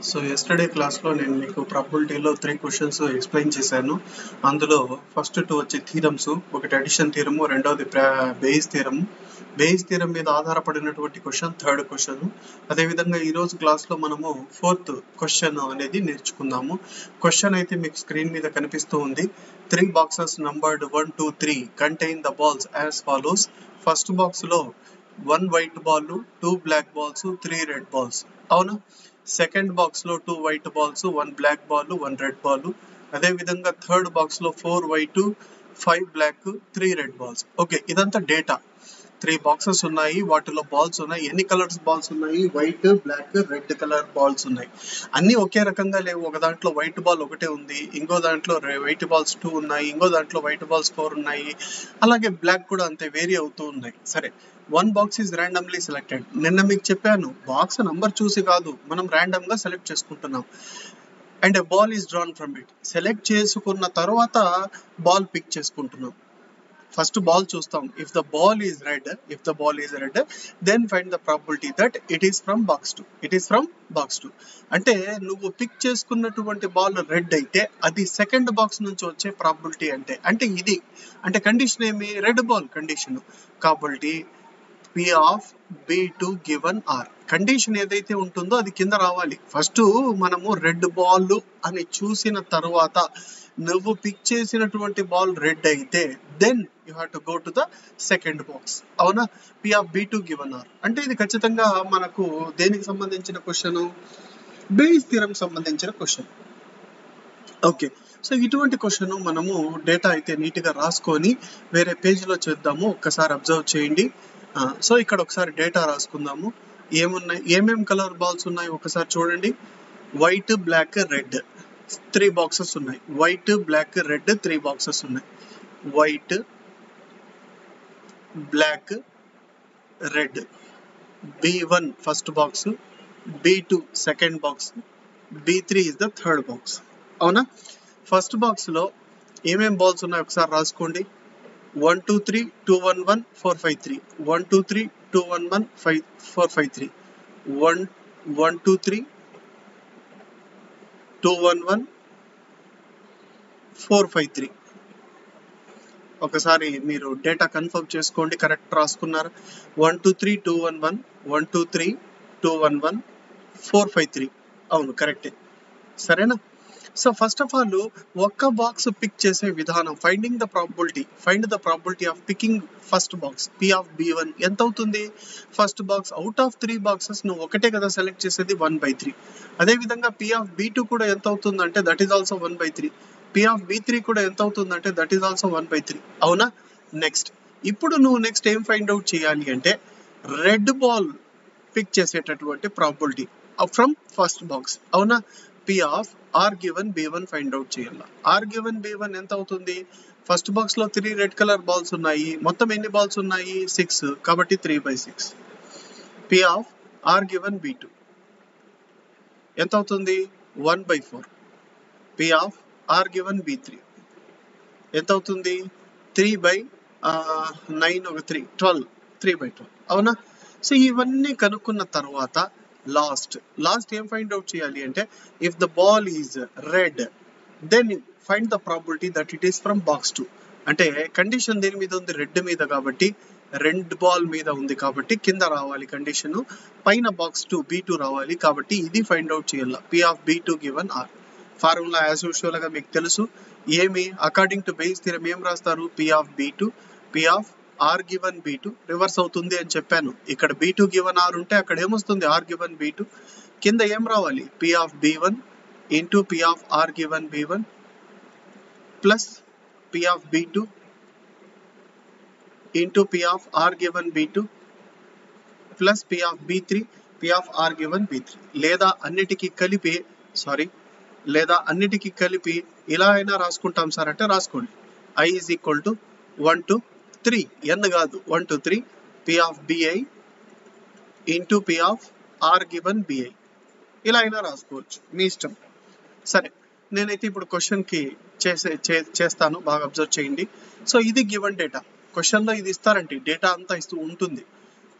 So yesterday క్లాస్లో నేను మీకు ప్రాబబిలిటీలో 3 క్వశ్చన్స్ ఎక్స్ప్లెయిన్ చేశాను. అందులో ఫస్ట్ 2 వచ్చి థీరమ్స్, ఒకటి అడిషన్ థీరము, రెండవది బేయిస్ థీరము. బేయిస్ థీరం మీద ఆధారపడినటువంటి క్వశ్చన్ థర్డ్ క్వశ్చన్. అదేవిధంగా ఈరోజు క్లాస్లో మనము ఫోర్త్ క్వశ్చన్ అనేది నేర్చుకుందాము. క్వశ్చన్ అయితే మీకు స్క్రీన్ మీద కనిపిస్తూ ఉంది. 3 boxes numbered 1, 2, 3 contain the balls as follows. First బాక్స్లో 1 white ball, 2 black balls, 3 red balls. అవునా? సెకండ్ బాక్స్ లో 2 white balls, 1 black ball, 1 red ball. అదే విధంగా థర్డ్ బాక్స్ లో 4 white, 5 black, 3 red balls. Okay, ఇదంతా డేటా. 3 బాక్సెస్ ఉన్నాయి, వాటిలో balls ఉన్నాయి. ఎన్ని కలర్స్ బాల్స్ ఉన్నాయి? White, black, red colour balls ఉన్నాయి. అన్ని ఒకే రకంగా లేవు. ఒక దాంట్లో వైట్ బాల్ ఒకటే ఉంది, ఇంకో దాంట్లో వైట్ బాల్స్ 2 ఉన్నాయి, ఇంకో దాంట్లో వైట్ బాల్స్ 4 ఉన్నాయి. అలాగే బ్లాక్ కూడా అంతే వేరీ అవుతూ ఉన్నాయి. సరే, 1 బాక్స్ ఈజ్ ర్యాండమ్లీ సెలెక్టెడ్. నిన్న మీకు చెప్పాను, బాక్స్ నంబర్ చూసి కాదు, మనం ర్యాండమ్ గా సెలెక్ట్ చేసుకుంటున్నాం. And a ball is drawn from it. Select చేసుకున్న తర్వాత బాల్ పిక్ చేసుకుంటున్నాం. ఫస్ట్ బాల్ చూస్తాం. If the ball is red then find the probability that it is from box 2. అంటే నువ్వు పిక్ చేసుకున్నటువంటి బాల్ రెడ్ అయితే అది సెకండ్ బాక్స్ నుంచి వచ్చే ప్రాబబిలిటీ. అంటే ఇది అంటే కండిషన్ ఏమి? Red ball condition. కాబట్టి P of B2 given R. Condition ఏదైతే ఉంటుందో అది కింద రావాలి. ఫస్ట్ మనము రెడ్ బాల్ అని చూసిన తర్వాత నువ్వు పిక్ చేసినటువంటి బాల్ రెడ్ అయితే then you have to go to the second box. అవునా? P of B2 given R అంటే ఇది ఖచ్చితంగా మనకు దేనికి సంబంధించిన క్వశ్చన్? బేయిస్ థియరం సంబంధించిన క్వశ్చన్. ఓకే, సో ఇటువంటి క్వశ్చన్ మనము డేటా అయితే నీట్గా రాసుకొని వేరే పేజీలో చేద్దాము. ఒక్కసారి అబ్జర్వ్ చేయండి. సో ఇక్కడ ఒకసారి డేటా రాసుకుందాము. ఏమున్నాయి, ఏమేం కలర్ బాల్స్ ఉన్నాయి ఒకసారి చూడండి. వైట్, బ్లాక్, రెడ్ 3 బాక్సెస్ ఉన్నాయి. వైట్, బ్లాక్, రెడ్ 3 బాక్సెస్ ఉన్నాయి. White, black, red. B1 first box, B2 second box, B3 is the third box. అవునా? ఫస్ట్ బాక్స్ లో ఏమేం బాల్స్ ఉన్నాయి ఒకసారి రాసుకోండి. 1, 2, 3, 2, 1, 1, 4, 5, 3. 1, 2, 3, 2, 1, 1, 5, 4, 5, 3. 1, 1, 2, 3, 2, 1, 1, 4, 5, 3. ఒకసారి మీరు డేటా కన్ఫర్మ్ చేసుకోండి, కరెక్ట్ రాసుకున్నారు. 1, 2, 3, 2, 1, 1, 1, 2, 3, 2, 1, 1, 4, 5, 3. అవును, కరెక్టే. సరేనా? సో ఫస్ట్ ఆఫ్ ఆల్ ఒక్క బాక్స్ పిక్ చేసే విధానం. Find the probability of picking first box. P of B1 ఎంత అవుతుంది? First box out of 3 boxes నువ్వు ఒకటే కదా సెలెక్ట్ చేసేది, 1/3. అదే విధంగా P of B2 కూడా ఎంత అవుతుంది అంటే that is also 1/3. P of B3 కూడా ఎంత అవుతుంది అంటే దట్ ఈస్ ఆల్సో 1/3. అవునా? నెక్స్ట్, ఇప్పుడు నువ్వు నెక్స్ట్ ఏం ఫైండ్ అవుట్ చేయాలి అంటే రెడ్ బాల్ పిక్ చేసేటటువంటి ప్రాబబిలిటీ ఫ్రమ్ ఫస్ట్ బాక్స్. అవునా? P of R given B1 find out చేయాలి. R given B1 ఎంత అవుతుంది? ఫస్ట్ బాక్స్ లో 3 రెడ్ కలర్ బాల్స్ ఉన్నాయి. మొత్తం ఎన్ని బాల్స్ ఉన్నాయి? 6. కాబట్టి 3/6. P of R given B2 ఎంత అవుతుంది? 1/4. P of R given B3 ఎంత అవుతుంది? 3/9 ఒక 3, 12. 3/12. అవునా? సో ఇవన్నీ కనుక్కున్న తర్వాత లాస్ట్ ఏం ఫైండ్ అవుట్ చేయాలి అంటే if the ball is red then find the probability that it is from box 2. అంటే కండిషన్ దేని మీద ఉంది? రెడ్ మీద. కాబట్టి రెడ్ బాల్ మీద ఉంది కాబట్టి కింద రావాలి కండిషన్, పైన బాక్స్ 2 B2 రావాలి. కాబట్టి ఇది ఫైండ్ అవుట్ చేయాలి. P of B2 given R. Formula as usual గా మీకు తెలుసు. ఏమి? అకార్డింగ్ టు బేయిస్ థియరం ఏం రాస్తారు? P of B2, P of R given B2 reverse అవుతుంది అని చెప్పాను. ఇక్కడ B2 given R ఉంటే అక్కడ ఏమొస్తుంది? R given B2. కింద ఏం రావాలి? P of B1 into P of R given B1 plus P of B2 into P of R given B2 plus P of B3, P of R given B3. లేదా అన్నిటికీ కలిపి ఇలా అయినా రాసుకుంటాం sir అంటే రాసుకోండి. I is equal to 1 to 3, n కాదు, 1 to 3 P of BI into P of R given BI. ఇలా అయినా రాసుకోవచ్చు, మీ ఇష్టం. సరే, నేనైతే ఇప్పుడు క్వశ్చన్కి చేస్తాను, బాగా అబ్జర్వ్ చేయండి. సో ఇది గివెన్ డేటా. క్వశ్చన్లో ఇది ఇస్తారంటే డేటా అంతా ఇస్తూ ఉంటుంది.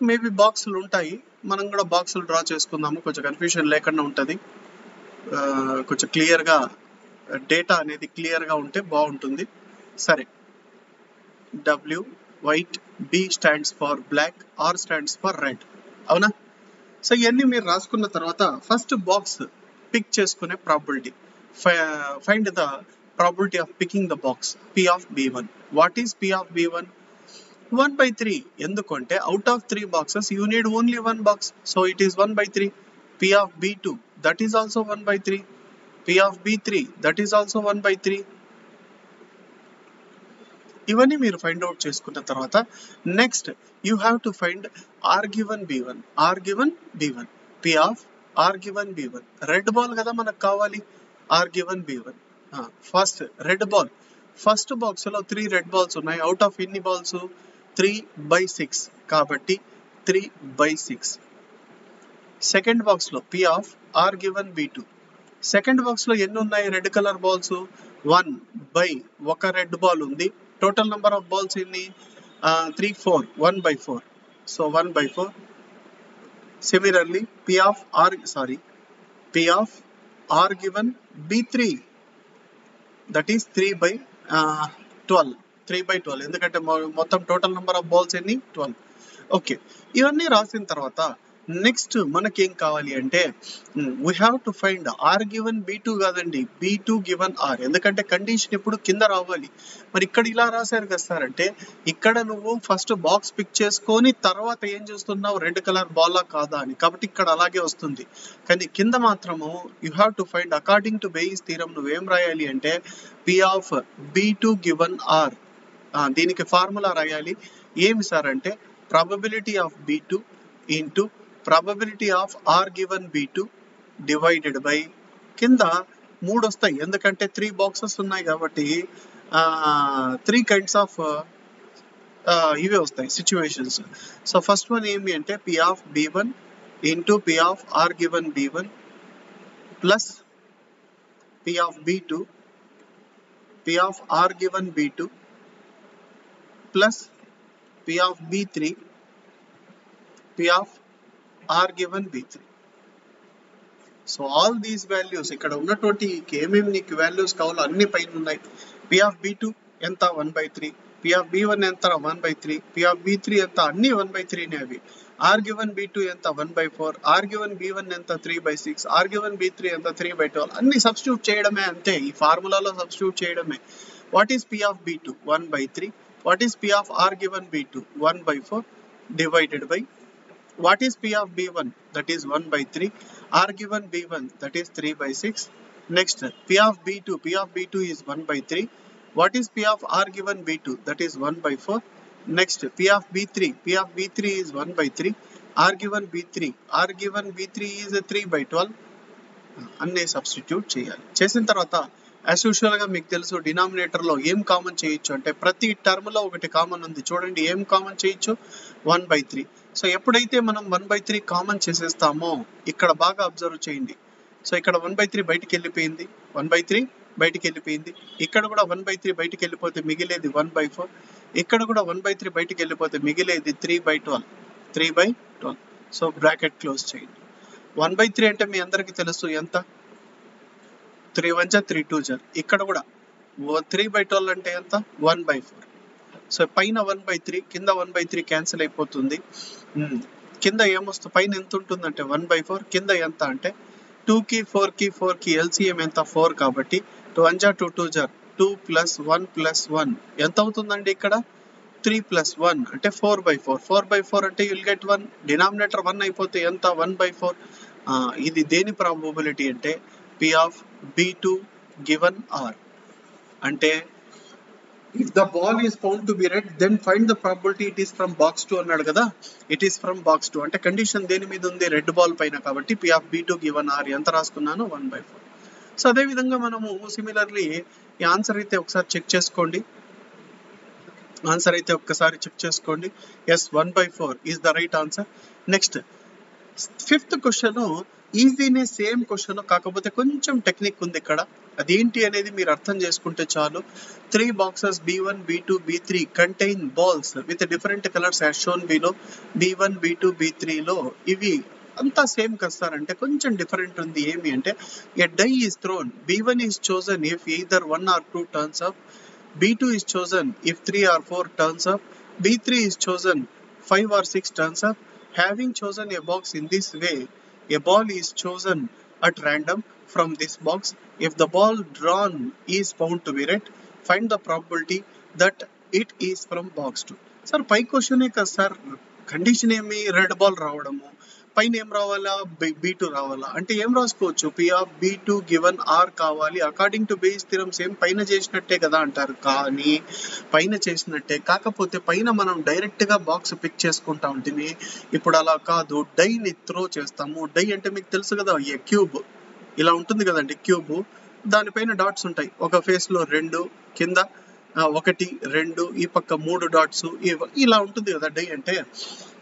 మేబీ బాక్సులు ఉంటాయి, మనం కూడా బాక్సులు డ్రా చేసుకుందాము, కొంచెం కన్ఫ్యూజన్ లేకుండా ఉంటుంది. కొంచెం క్లియర్గా డేటా అనేది క్లియర్గా ఉంటే బాగుంటుంది. సరే, W white, B stands for black, R stands for red, అవునా? సో ఇవన్నీ మీరు రాసుకున్న తర్వాత ఫస్ట్ బాక్స్ పిక్ చేసుకునే probability, find the probability of picking the box P of b1. What is P of b1? 1/3. ఎందుకంటే out of 3 boxes you need only 1 box, so it is 1/3. P of b2, that is also 1/3. P of b3, that is also 1/3. ఇవన్నీ మీరు find out చేసుకున్న తర్వాత next you have to find R given b1. R given b1, P of R given b1. Red ball కదా మనకు కావాలి, R given b1. First red ball, first box లో 3 red balls ఉన్నాయి. Out of ఎన్ని balls? 3/6, కాబట్టి 3/6. Second box లో P of R given b2. Second box లో ఎన్ని ఉన్నాయి red colour balls? 1/1 red ball ఉంది. టోటల్ నెంబర్ ఆఫ్ బాల్స్ ఎన్ని? 3, 4, 1/4, so 1/4. Similarly P of R given b3, that is 3/12, ఎందుకంటే మొత్తం టోటల్ నెంబర్ ఆఫ్ బాల్స్ ఎన్ని? 12. Okay, ఇవన్నీ రాసిన తర్వాత నెక్స్ట్ మనకేం కావాలి అంటే we have to find R given b2 కాదండి, b2 గివన్ ఆర్, ఎందుకంటే కండిషన్ ఇప్పుడు కింద రావాలి. మరి ఇక్కడ ఇలా రాశారు కదా సార్ అంటే, ఇక్కడ నువ్వు ఫస్ట్ బాక్స్ పిక్ చేసుకొని తర్వాత ఏం చేస్తున్నావు, రెడ్ కలర్ బాలా కాదా అని, కాబట్టి ఇక్కడ అలాగే వస్తుంది. కానీ కింద మాత్రము you have to find according to Bayes theorem నువ్వేం రాయాలి అంటే p of b2 given R. దీనికి ఫార్ములా రాయాలి. ఏమి సార్ అంటే probability of b2 into probability of R given b2 divided by, కింద 3 వస్తాయి ఎందుకంటే 3 బాక్సెస్ ఉన్నాయి కాబట్టి 3 కైండ్స్ ఆఫ్ ఇవే వస్తాయి సిచ్యువేషన్స్. సో ఫస్ట్ వన్ ఏమి అంటే P of b1 into P of R given b1 plus P of b2, P of R given b2 plus P of b3, P of R given b3. So all these values ఇక్కడ ఉన్నటువంటి ఏమేమి నీకు values కావాలో అన్ని పైన ఉన్నాయి. P of b2 ఎంత? 1/3. P of b1 ఎంత? 1/3. P ఆఫ్ b3 ఎంత? అన్ని 1/3 అవి. ఆర్ గివన్ b2 ఎంత? 1/4. ఆర్ గివన్ b1 ఎంత? 3/6. ఆర్ గివన్ b3 ఎంత? 3/12. అన్ని సబ్స్టిట్యూట్ చేయడమే, అంతే, ఈ ఫార్ములాలో సబ్స్టిట్యూట్ చేయడమే. What is P of b2? 1/3. What is P of R given b2? 1/4 divided by what is P of b1? that is 1/3. R given b1, that is 3/6. next P of b2 is 1/3. what is P of R given b2? that is 1/4. next P of b3 is 1/3. R given b3 is 3/12. అన్ని substitute చేయాలి. చేసిన తర్వాత as usual గా మీకు తెలుసు denominator లో ఏం common చేయొచ్చు అంటే ప్రతి టర్మ్ లో ఒకటి కామన్ ఉంది. చూడండి ఏం కామన్ చేయొచ్చు? 1/3. సో ఎప్పుడైతే మనం 1/3 కామన్ చేసేస్తామో ఇక్కడ బాగా అబ్జర్వ్ చేయండి. సో ఇక్కడ 1/3 బయటికి వెళ్ళిపోయింది, 1/3 బయటికి వెళ్ళిపోయింది. ఇక్కడ కూడా 1/3 బయటికి వెళ్ళిపోతే మిగిలేది 1/4. ఇక్కడ కూడా 1/3 బయటికి వెళ్ళిపోతే మిగిలేది 3/12. సో బ్రాకెట్ క్లోజ్ చేయండి. 1/3 అంటే మీ అందరికి తెలుసు ఎంత? 3 1 3 2. ఇక్కడ కూడా 3/12 అంటే ఎంత? 1/4. సో పైన 1/3, కింద 1/3 క్యాన్సిల్ అయిపోతుంది. కింద ఏమొస్తుంది? పైన ఎంత ఉంటుందంటే 1/4, కింద ఎంత అంటే 2కి 4కి ఎల్సిఎం ఎంత? 4 కాబట్టి 2 1 2 2 2 + 1 + 1 ఎంత అవుతుందండి? ఇక్కడ 3 + 1 అంటే 4/4. 4/4 అంటే యుల్ గెట్ 1. డినామినేటర్ 1 అయిపోతే ఎంత? 1/4. ఇది దేని ప్రాబబిలిటీ అంటే P of b2 given R. అంటే if the ball is found to be red, then find the probability it is from box 2 అన్నాడు కదా, it is from box 2 అంటే కండిషన్ దేని మీద ఉంది? రెడ్ బాల్ పైన, కాబట్టి P of b2 given are ఎంత రాసుకున్నాను? 1/4. సో అదే విధంగా మనము సిమిలర్లీ ఈ ఆన్సర్ అయితే ఒకసారి చెక్ చేసుకోండి. Yes 1/4 is the right answer. Next 5th question ఈజీనే సేమ్ క్వశ్చన్, కాకపోతే కొంచెం టెక్నిక్ ఉంది ఇక్కడ. అదేంటి అనేది మీరు అర్థం చేసుకుంటే చాలు. 3 boxes B1, B2, B3 contain balls with different colors as shown below. B1, B2, B3 లో ఇవి అంతా సేమ్ కదా సార్ అంటే కొంచెం డిఫరెంట్ ఉంది. ఏమి అంటే a die is thrown, B1 is chosen if either 1 or 2 turns up, B2 is chosen if 3 or 4 turns up, B3 is chosen 5 or 6 turns up. Having chosen a box in this way, a ball is chosen at random from this box. If the ball drawn is found to be red, find the probability that it is from box 2. Sir పై క్వశ్చనే కదా sir, condition ఏమి red ball రావడము, పైన ఏం రావాలా B2 రావాలా అంటే ఏం రాసుకోవచ్చు, P of B2 given R కావాలి according to base theorem. Same పైన చేసినట్టే కదా అంటారు, కానీ పైన చేసినట్టే కాకపోతే పైన మనం డైరెక్ట్ గా బాక్స్ పిక్ చేసుకుంటా ఉంటుంది. ఇప్పుడు అలా కాదు, డైని త్రో చేస్తాము. డై అంటే మీకు తెలుసు కదా, ఏ క్యూబ్ ఇలా ఉంటుంది కదండి క్యూబ్, దానిపైన డాట్స్ ఉంటాయి. ఒక ఫేస్ లో 2, కింద 1, 2, ఈ పక్క 3 డాట్స్, ఇలా ఉంటుంది కదా డై అంటే.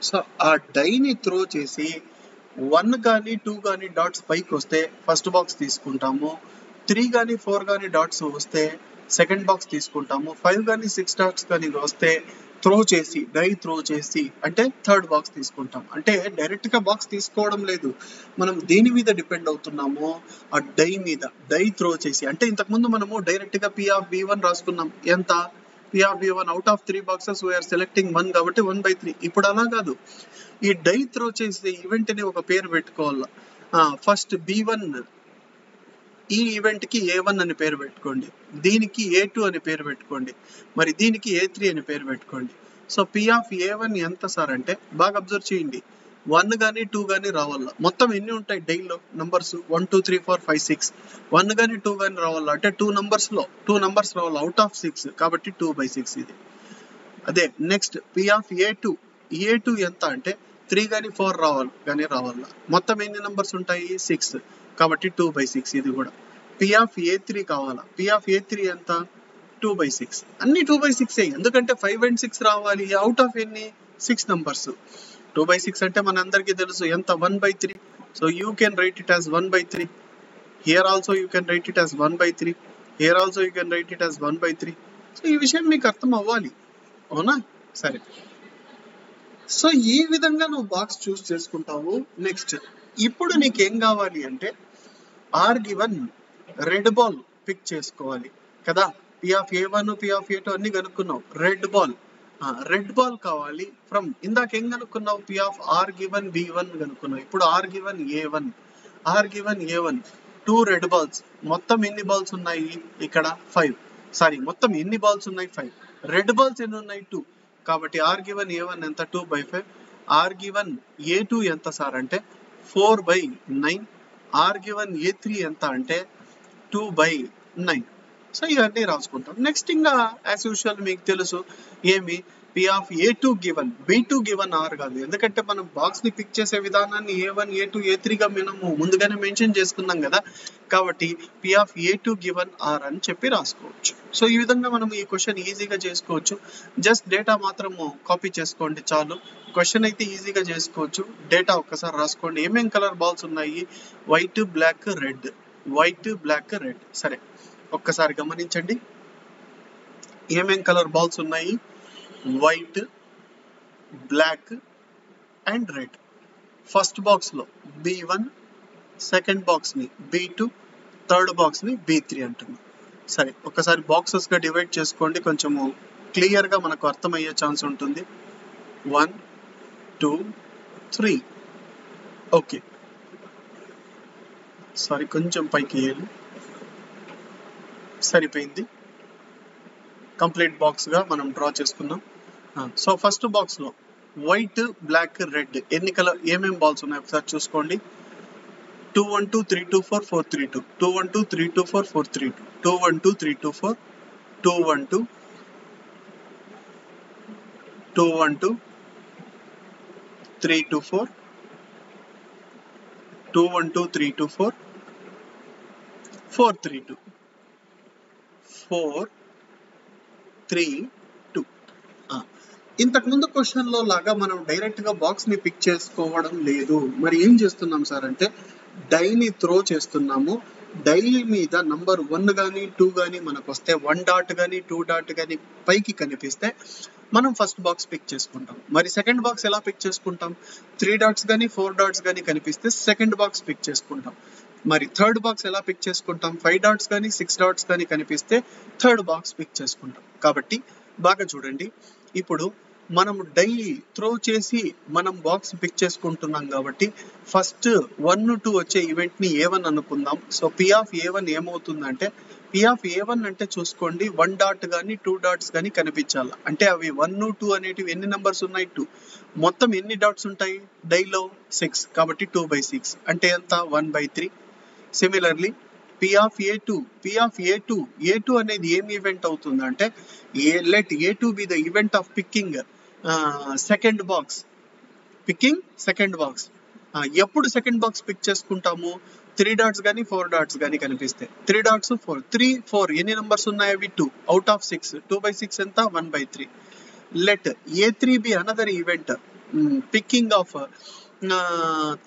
సో ఆ డైని త్రో చేసి 1 కానీ 2 కానీ డాట్స్ పైకి వస్తే ఫస్ట్ బాక్స్ తీసుకుంటాము, 3 కానీ 4 కానీ డాట్స్ వస్తే సెకండ్ బాక్స్ తీసుకుంటాము, 5 కానీ 6 డాట్స్ కానీ వస్తే డై త్రో చేసి అంటే థర్డ్ బాక్స్ తీసుకుంటాం. అంటే డైరెక్ట్ గా బాక్స్ తీసుకోవడం లేదు, మనం దేని మీద డిపెండ్ అవుతున్నామో ఆ డై మీద. డై త్రో చేసి అంటే ఇంతకు ముందు మనము డైరెక్ట్ గా P of B1 రాసుకున్నాం. ఎంత? P of B1 out of 3 boxes we are selecting 1 కాబట్టి 1/3. ఇప్పుడు అలా కాదు, ఈ డై త్రో చేసే ఈవెంట్ ని ఒక పేరు పెట్టుకోవాలి. ఫస్ట్ B1, ఈ ఈవెంట్ కి A1 అని పేరు పెట్టుకోండి, దీనికి A2 అని పేరు పెట్టుకోండి, మరి దీనికి A3 అని పేరు పెట్టుకోండి. సో P of A1 ఎంత సార్ అంటే బాగా అబ్జర్వ్ చేయండి, 1 కానీ 2 కానీ రావాల. మొత్తం ఎన్ని ఉంటాయి డైలో నంబర్స్? 1 2 3 4 5 6. 1 కానీ 2 కానీ రావాల అంటే 2 నంబర్స్ రావాలి అవుట్ ఆఫ్ 6 కాబట్టి 2/6 ఇది. అదే నెక్స్ట్ P of A2 ఎంత అంటే 3 కానీ 4 రావాల. మొత్తం ఎన్ని నంబర్స్ ఉంటాయి? 6 కాబట్టి 2/6 ఇది కూడా. P of A3 కావాలా, P of A3 ఎంత? 2/6. అన్ని 2/6 ఎందుకంటే 5 and 6 రావాలి అవుట్ ఆఫ్ ఎన్ని? 6 నంబర్స్. 2/6 అంటే మన అందరికీ తెలుసు ఎంత? 1/3. So you can write it as 1/3. Here also you can write it as 1/3. Here also you can write it as 1/3. So ఈ విషయం మీకు అర్థం అవ్వాలి, అవునా? సరే, సో ఈ విధంగా నువ్వు బాక్స్ చూస్ చేసుకుంటావు. నెక్స్ట్ ఇప్పుడు నీకేం కావాలి అంటే R given red ball pick చేసుకోవాలి కదా. P of A1, P of A2 అన్ని కనుక్కున్నావు. రెడ్ బాల్ కావాలి ఫ్రమ్ ఇందాక ఏం కనుక్కున్నావు? P of R given B1 కనుక్కున్నావు. ఇప్పుడు R given A1 2 red balls. మొత్తం ఎన్ని బాల్స్ ఉన్నాయి ఇక్కడ? 5. సారీ, మొత్తం ఎన్ని బాల్స్ ఉన్నాయి? 5. రెడ్ బాల్స్ ఎన్ని ఉన్నాయి? 2. కాబట్టి R given A1 ఎంత? 2/5. R given A2 ఎంత సార్ అంటే 4/9. R given A3 ఎంత అంటే 2/9. సో ఇవన్నీ రాసుకుంటాం. నెక్స్ట్ ఇంకా యాజ్ యూజువల్ మీకు తెలుసు ఏమి, P of A2 given B2 given R కాదు, ఎందుకంటే మనం బాక్స్ ని పిక్ చేసే విధానాన్ని A1, A2, A3 గా మనము ముందుగానే మెన్షన్ చేసుకున్నాం కదా, కాబట్టి P of A2 given R అని చెప్పి రాసుకోవచ్చు. సో ఈ విధంగా మనం ఈ క్వశ్చన్ ఈజీగా చేసుకోవచ్చు. జస్ట్ డేటా మాత్రము కాపీ చేసుకోండి చాలు. క్వశ్చన్ అయితే ఈజీగా చేసుకోవచ్చు. డేటా ఒక్కసారి రాసుకోండి. ఏమేం కలర్ బాల్స్ ఉన్నాయి? White, black, red. సరే, ఒక్కసారి గమనించండి, ఏమేం కలర్ బాల్స్ ఉన్నాయి? White, black and red. First box లో B1, సెకండ్ బాక్స్ ని B2, థర్డ్ బాక్స్ ని B3 అంటుంది. సరే, ఒక్కసారి బాక్సెస్ గా డివైడ్ చేసుకోండి, కొంచెము క్లియర్ గా మనకు అర్థమయ్యే ఛాన్స్ ఉంటుంది. 1 2 3. ఓకే, సారీ కొంచెం పైకి వేయాలి. సరిపోయింది, కంప్లీట్ బాక్స్ గా మనం డ్రా చేసుకున్నాం. సో ఫస్ట్ బాక్స్ లో వైట్, బ్లాక్, రెడ్ ఎన్ని కలర్ ఏమేం బాల్స్ ఉన్నాయి ఒకసారి చూసుకోండి. 2 1 2 3 2 4 4 3 2, 2 1 2 3 2 4 4 3 2, 2 1 2 3 2 4, 2 1 2 2 1 2 3 2 4, 2 1 2 3 2 4, 4 3 2, 4 3 2. ఇంతకు ముందు క్వశ్చన్ లో లాగా మనం డైరెక్ట్ గా బాక్స్ ని పిక్ చేసుకోవడం లేదు. మరి ఏం చేస్తున్నాం సార్ అంటే డైని త్రో చేస్తున్నాము, డై మీద నంబర్ 1 కానీ 2 కానీ మనకు వస్తే 1 డాట్ కానీ 2 డాట్ కానీ పైకి కనిపిస్తే మనం ఫస్ట్ బాక్స్ పిక్ చేసుకుంటాం. మరి సెకండ్ బాక్స్ ఎలా పిక్ చేసుకుంటాం? 3 డాట్స్ కానీ 4 డాట్స్ కానీ కనిపిస్తే సెకండ్ బాక్స్ పిక్ చేసుకుంటాం. మరి థర్డ్ బాక్స్ ఎలా పిక్ చేసుకుంటాం? 5 డాట్స్ కానీ 6 డాట్స్ కానీ కనిపిస్తే థర్డ్ బాక్స్ పిక్ చేసుకుంటాం. కాబట్టి బాగా చూడండి, ఇప్పుడు మనం డై త్రో చేసి మనం బాక్స్ పిక్ చేసుకుంటున్నాం కాబట్టి ఫస్ట్ 1 2 వచ్చే ఈవెంట్ ని A1 అనుకుందాం. సో P ఆఫ్ A1 ఏమవుతుందంటే, P ఆఫ్ A1 అంటే చూసుకోండి 1 డాట్ కానీ 2 డాట్స్ కానీ కనిపించాలి. అంటే అవి 1 2 అనేటివి ఎన్ని నెంబర్స్ ఉన్నాయి? 2. మొత్తం ఎన్ని డాట్స్ ఉంటాయి డైలో? 6. కాబట్టి 2/6 అంటే ఎంత? 1/3. సిమిలర్లీ P ఆఫ్ A2 అనేది ఏం ఈవెంట్ అవుతుందంటే, let A2 be the event of picking second box. ఎప్పుడు సెకండ్ బాక్స్ పిక్ చేసుకుంటాము? 3 డాట్స్ కానీ 4 డాట్స్ కానీ కనిపిస్తే. 3 డాట్స్ 4, 3 4 ఎన్ని నెంబర్స్ ఉన్నాయి? అవి 2 అవుట్ ఆఫ్ 6. 2/6 ఎంత? 1/3. let A3 be another event picking of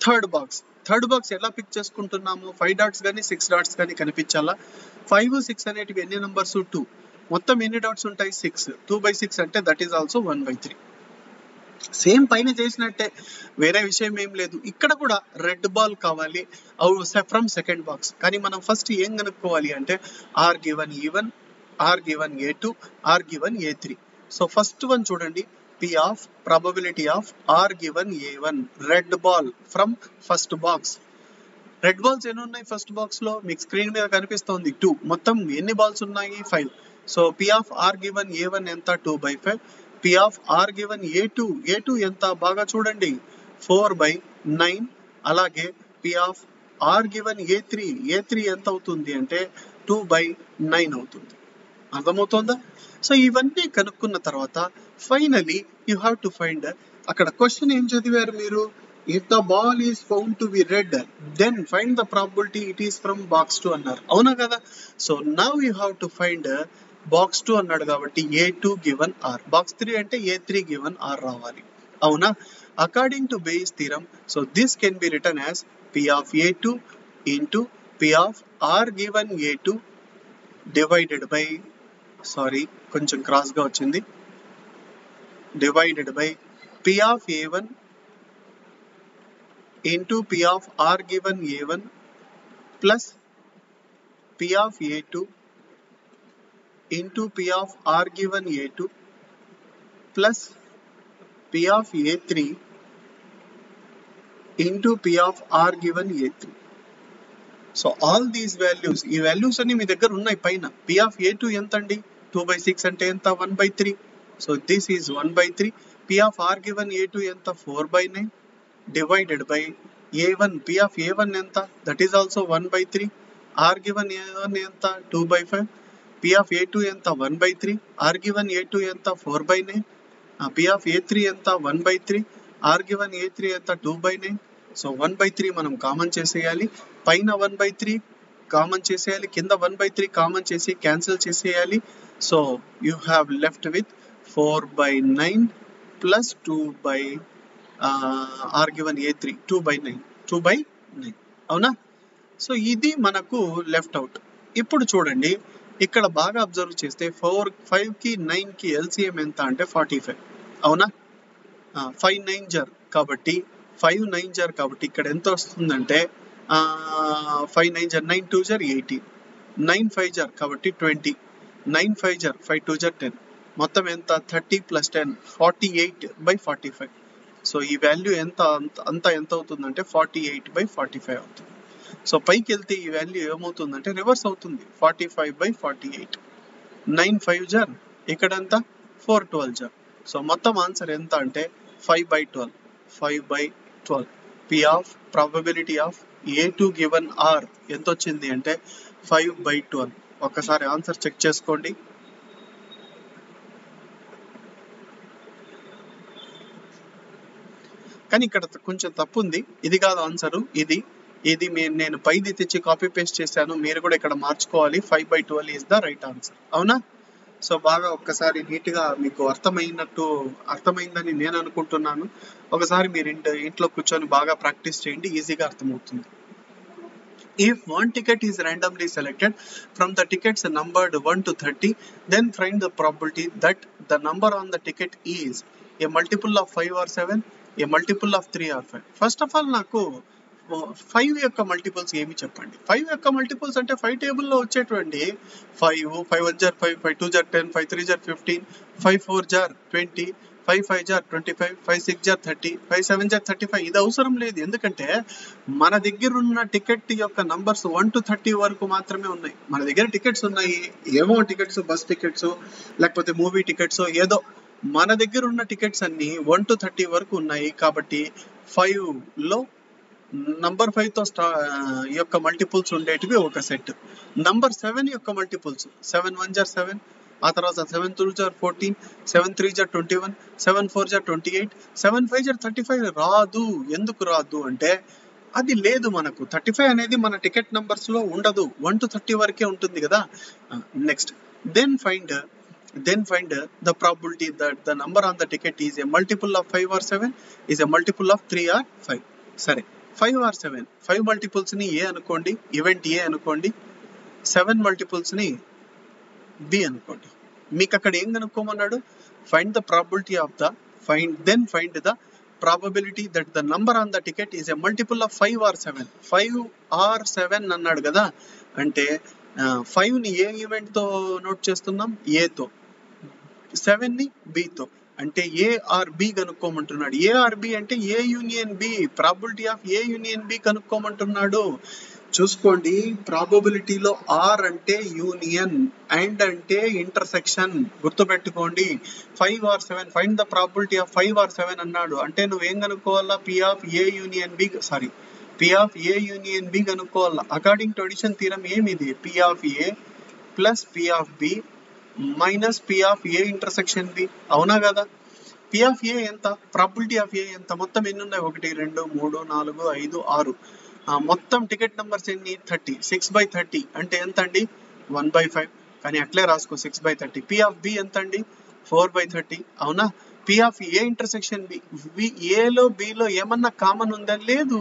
third box ఎలా పిక్ చేసుకుంటున్నాము? 5 డాట్స్ కానీ 6 డాట్స్ కానీ కనిపించాలా? 5 6 అనేటివి ఎన్ని నెంబర్స్? 2. మొత్తం ఎన్ని డాట్స్ ఉంటాయి? 6. 2/6 అంటే దట్ ఈస్ ఆల్సో 1/3. సేమ్ పైన చేసినట్టే, వేరే విషయం ఏం లేదు. ఇక్కడ కూడా రెడ్ బాల్ కావాలి ఫ్రమ్ సెకండ్ బాక్స్. కానీ మనం ఫస్ట్ ఏం కనుక్కోవాలి అంటే R given E1, R given A2, R given A3. So first one చూడండి, P of probability of R given A1 red ball from first box. Red balls ఎన్ని ఉన్నాయి first box లో? మీకు స్క్రీన్ మీద కనిపిస్తోంది 2. మొత్తం ఎన్ని బాల్స్ ఉన్నాయి? 5. So P of R given A1 ఎంత? 2/5. P of R given A2 ఎంత? బాగా చూడండి, 4/9. అలాగే P of R given A3 ఎంత అవుతుంది అంటే 2/9 అవుతుంది. అర్థమవుతోందా? సో ఇవన్నీ కనుక్కున్న తర్వాత finally you have to find, అక్కడ క్వశ్చన్ ఏం చదివారు మీరు? If the ball is found to be red then find the probability it is from box 2 అన్నారు. అవునా కదా? So now you have to find box 2 అన్నాడు కాబట్టి A2 గివన్ R, బాక్స్ 3 అంటే A3 గివన్ R రావాలి. అవునా? According to Bayes theorem, so this can be written as P of A2 into P of R given A2 divided by, sorry కొంచెం cross గా వచ్చింది, divided by P of A1 into P of R given A1 plus P of A2 into P of R given A2 plus P of A3 into P of R given A3. So all these values, ఈ values అన్ని మీ దగ్గర ఉన్నాయి పైన. P of A2 ఎంత అండి? 2/6 అంటే ఎంత? 1/3. So this is 1/3. P of R given A2 ఎంత? 4/9 divided by A1. P of A1 ఎంత? That is also 1/3. R given A1 ఎంత? 2/5. P ఆఫ్ A2 ఎంత? 1/3. R గివన్ A2 ఎంత? 4/9. P ఆఫ్ A3 ఎంత? 1/3. R గివన్ A3 ఎంత? 2/9. So 1/3 మనం common చేసేయాలి. పైన 1/3 కామన్ చేసేయాలి, కింద 1/3 కామన్ చేసి క్యాన్సిల్ చేసేయాలి. So you have left with 4/9 plus 2/, R given A3 2/9. అవునా? సో ఇది మనకు లెఫ్ట్ అవుట్. ఇప్పుడు చూడండి, ఇక్కడ బాగా అబ్జర్వ్ చేస్తే 5 కి 9 కి LCM ఎంత అంటే 45. అవునా? 5 9 జర్ కాబట్టి 5 9 జర్ కాబట్టి ఇక్కడ ఎంత వస్తుందంటే 5 9 జర్ 9 2 జర్ 18, 9 5 జర్ కాబట్టి 20, 9 5 జర్ 5 2 జర్ 10, మొత్తం ఎంత? 30 ప్లస్ 10 48/45. సో ఈ వాల్యూ ఎంత ఎంత అవుతుందంటే 48/45 అవుతుంది. సో పైకి వెళ్తే ఈ వాల్యూ ఏమవుతుందంటే రివర్స్ అవుతుంది, 45/48. 9 5 జర్ ఇక్కడంత 4 12 జర్. సో మొత్తం ఆన్సర్ ఎంత అంటే 5/12. P of probability of A2 given R ఎంత వచ్చింది అంటే 5/12. ఒక్కసారి ఆన్సర్ చెక్ చేసుకోండి. కానీ ఇక్కడ కొంచెం తప్పు ఉంది, ఇది కాదు ఆన్సరు, ఇది నేను పైది తెచ్చి కాపీ పేస్ట్ చేశాను, మీరు కూడా ఇక్కడ మార్చుకోవాలి. 5/12 ఈజ్ ద రైట్ ఆన్సర్. అవునా? సో బాగా ఒక్కసారి నీట్గా మీకు అర్థమైందని నేను అనుకుంటున్నాను. ఒకసారి మీరు ఇంట్లో కూర్చొని బాగా ప్రాక్టీస్ చేయండి, ఈజీగా అర్థమవుతుంది. If one ticket is randomly selected from the tickets numbered 1 to 30, then find the probability that the number on the ticket is a multiple of 5 or 7, a multiple of 3 or 5. First of all, నాకు 5 యొక్క multiples ఏమి చెప్పండి. 5 యొక్క multiples అంటే 5 టేబుల్లో వచ్చేటువంటి 5, 5 1 జార్ 5, 5 2 జార్ 10, 5 3 జార్ 15, 5 4 జార్ 20, 5 5 జార్ 25, 5 6 జార్ 30, 5 7 జార్ 35. ఇది అవసరం లేదు, ఎందుకంటే మన దగ్గర ఉన్న టికెట్ యొక్క నంబర్స్ 1 to 30 వరకు మాత్రమే ఉన్నాయి. మన దగ్గర టికెట్స్ ఉన్నాయి, ఏమో టికెట్స్, బస్ టికెట్స్ లేకపోతే మూవీ టికెట్స్, ఏదో మన దగ్గర ఉన్న టికెట్స్ అన్ని 1 to 30 వరకు ఉన్నాయి. కాబట్టి 5లో నంబర్ 5 తో యొక్క మల్టిపుల్స్ ఉండేటివి ఒక సెట్. నంబర్ 7 యొక్క మల్టిపుల్స్ 7 1 జార్ 7, ఆ తర్వాత 7 2 జార్ 14, 7 3 జార్ 21, 7 4 జార్ 28, 7 5 జార్ 35 రాదు. ఎందుకు రాదు అంటే అది లేదు, మనకు 35 అనేది మన టికెట్ నంబర్స్ లో ఉండదు, 1 to 30 వరకే ఉంటుంది కదా. Next then find the probability that the number on the ticket is a multiple of 5 or 7, is a multiple of 3 or 5. సరే, 5 or 7, 5 మల్టిపుల్స్ ని ఏ అనుకోండి, ఈవెంట్ ఏ అనుకోండి, 7 మల్టిపుల్స్ ని బి అనుకోండి. మీకు అక్కడ ఏం కనుక్కోమన్నాడు, find the probability of the find the probability that the number on the ticket is a multiple of 5 or 7. 5 or 7 అన్నాడు కదా, అంటే 5 ని ఏ ఈవెంట్ తో నోట్ చేస్తున్నాం, ఏ తో, 7 ని బి తో, అంటే ఏ ఆర్ బి కనుక్కోమంటున్నాడు. ఏ ఆర్ బి అంటే a union b, probability of A union b కనుక్కోమంటున్నాడు. చూసుకోండి, ప్రాబబిలిటీలో ఆర్ అంటే యూనియన్, అండ్ అంటే ఇంటర్సెక్షన్, గుర్తుపెట్టుకోండి. 5 or 7, find the probability of 5 or 7 అన్నాడు అంటే నువ్వేం కనుక్కోవాలా, p of A union b కనుక్కోవాలా. అకార్డింగ్ టు అడిషన్ థీరం ఏమిది, p of a plus p of b minus p of A intersection b, అవునా కదా. పి ఆఫ్ ఏ ఎంత, ప్రాబిలిటీ ఆఫ్ ఏ ఎంత, మొత్తం ఎన్ని ఉన్నాయి, 1 2 3 4 5 6, మొత్తం టికెట్ నెంబర్స్ ఎన్ని, 30. 6/30 అంటే ఎంత అండి, 1/5, కానీ అట్లే రాసుకో 6/30. పి ఆఫ్ బి ఎంత అండి, 4/30, అవునా. P of A intersection B, ఏలో బిలో ఏమన్నా కామన్ ఉందా, లేదు,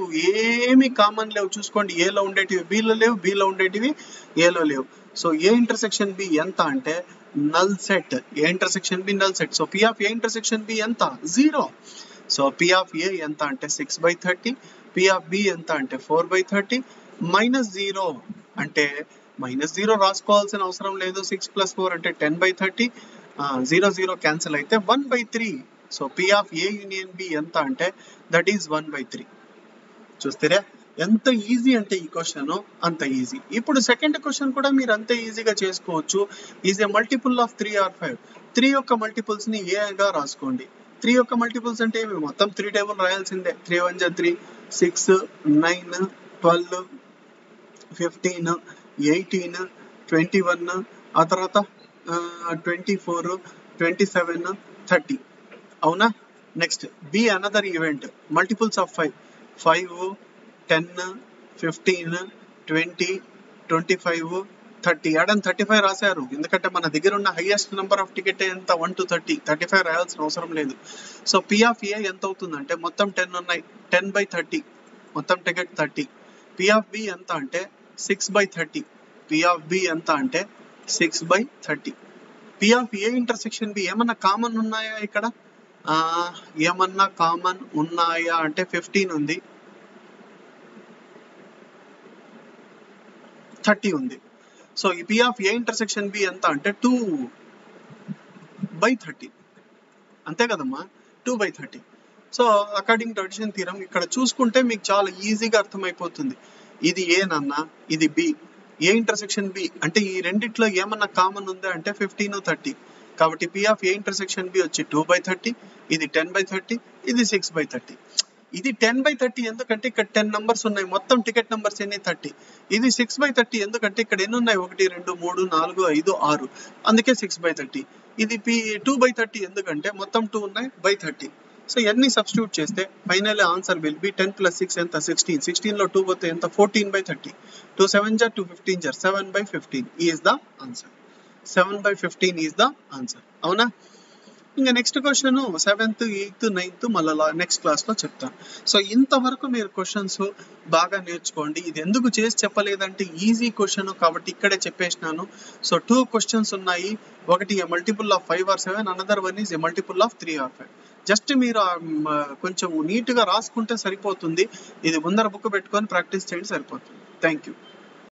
ఏమి కామన్ లేవు. చూసుకోండి, ఏలో ఉండేటివి బిలో లేవు, బిలో ఉండేటివి ఏలో లేవు. సో ఏ ఇంటర్సెక్షన్ బి ఎంత అంటే null set, A intersection B null set. So P of A intersection B ఎంత, 0. సో పి ఆఫ్ ఏ ఎంత అంటే 6/30, పి ఆఫ్ బి ఎంత అంటే 4/30, -0 అంటే -0 రాసుకోవాల్సిన అవసరం లేదు. 6 + 4 అంటే 10/30, 0 0 క్యాన్సిల్ అయితే 1/3. So P of A union B ఎంత అంటే దట్ ఈస్ 1/3. చూస్తారా ఎంత ఈజీ అంటే ఈ క్వశ్చన్ అంత ఈజీ. ఇప్పుడు సెకండ్ క్వశ్చన్ కూడా మీరు అంతే ఈజీగా చేసుకోవచ్చు. Is a multiple of 3 or 5. 3 యొక్క మల్టిపుల్స్ ని ఏగా రాసుకోండి. 3 యొక్క మల్టిపుల్స్ అంటే మొత్తం 3 టేబుల్ రాయాల్సిందే. 3 1 = 3, 6 9 12 15 18 21, ఆ తర్వాత 24 27 30, అవునా. Next be another event, multiples of 5 10 15 20 25 30. ఆడని 35 రాశారు, ఎందుకంటే మన దగ్గర ఉన్న హైయెస్ట్ నెంబర్ ఆఫ్ టికెట్ ఎంత, 1 to 30, 35 రాయాల్సిన అవసరం లేదు. సో పి ఆఫ్ ఏ ఎంత అవుతుందంటే మొత్తం 10 ఉన్నాయి, 10/30, మొత్తం టికెట్ 30. పి ఆఫ్ బి ఎంత అంటే 6/30, పి ఆఫ్ బి ఎంత అంటే 6/30. P of A intersection B ఏమన్నా కామన్ ఉన్నాయా ఇక్కడ, ఏమన్నా కామన్ ఉన్నాయా అంటే 15 ఉంది, 30 ఉంది. సో ఈ P of A intersection B ఎంత అంటే 2/30, అంతే కదమ్మా, 2/30. So according to addition theorem ఇక్కడ చూసుకుంటే మీకు చాలా ఈజీగా అర్థమైపోతుంది. ఇది ఏ నాన్న, ఇది బి, ఏ ఇంటర్సెక్షన్ బి అంటే ఈ రెండిట్లో ఏమన్నా కామన్ ఉందా అంటే 15 30. కాబట్టి P of A intersection B వచ్చి 2/30, ఇది 10/30, ఇది 6/30. ఇది 10/30 ఎందుకంటే ఇక్కడ 10 నంబర్స్ ఉన్నాయి, మొత్తం టికెట్ నంబర్స్ ఎన్ని 30. ఇది 6/30 ఎందుకంటే ఇక్కడ ఎన్ని ఉన్నాయి, 1 2 3 4 5 6, అందుకే 6/30. ఇది 2/30 ఎందుకంటే మొత్తం 2 ఉన్నాయి /30. సో ఇవన్నీ సబ్స్టిట్యూట్ చేస్తే ఫైనల్ ఆన్సర్ విల్ బి 10 + 6 ఎంత, 16. 16 లో 2 పోతే ఎంత, 14/30. 2 7 = 2 15 = 7/15 is the answer. 7/15 is the answer, అవునా. ఇంకా next question 7th 8th 9th మళ్ళీ నెక్స్ట్ క్లాస్లో చెప్తాను. సో ఇంతవరకు మీరు క్వశ్చన్స్ బాగా నేర్చుకోండి. ఇది ఎందుకు చేసి చెప్పలేదంటే ఈజీ క్వశ్చన్ కాబట్టి ఇక్కడే చెప్పేసినాను. సో 2 క్వశ్చన్స్ ఉన్నాయి. ఒకటి a multiple of 5 or 7, another one is a multiple of 3 or 5. Just మీరు కొంచెం నీట్గా రాసుకుంటే సరిపోతుంది. ఇది ముందర బుక్ పెట్టుకొని ప్రాక్టీస్ చేయండి, సరిపోతుంది. Thank you.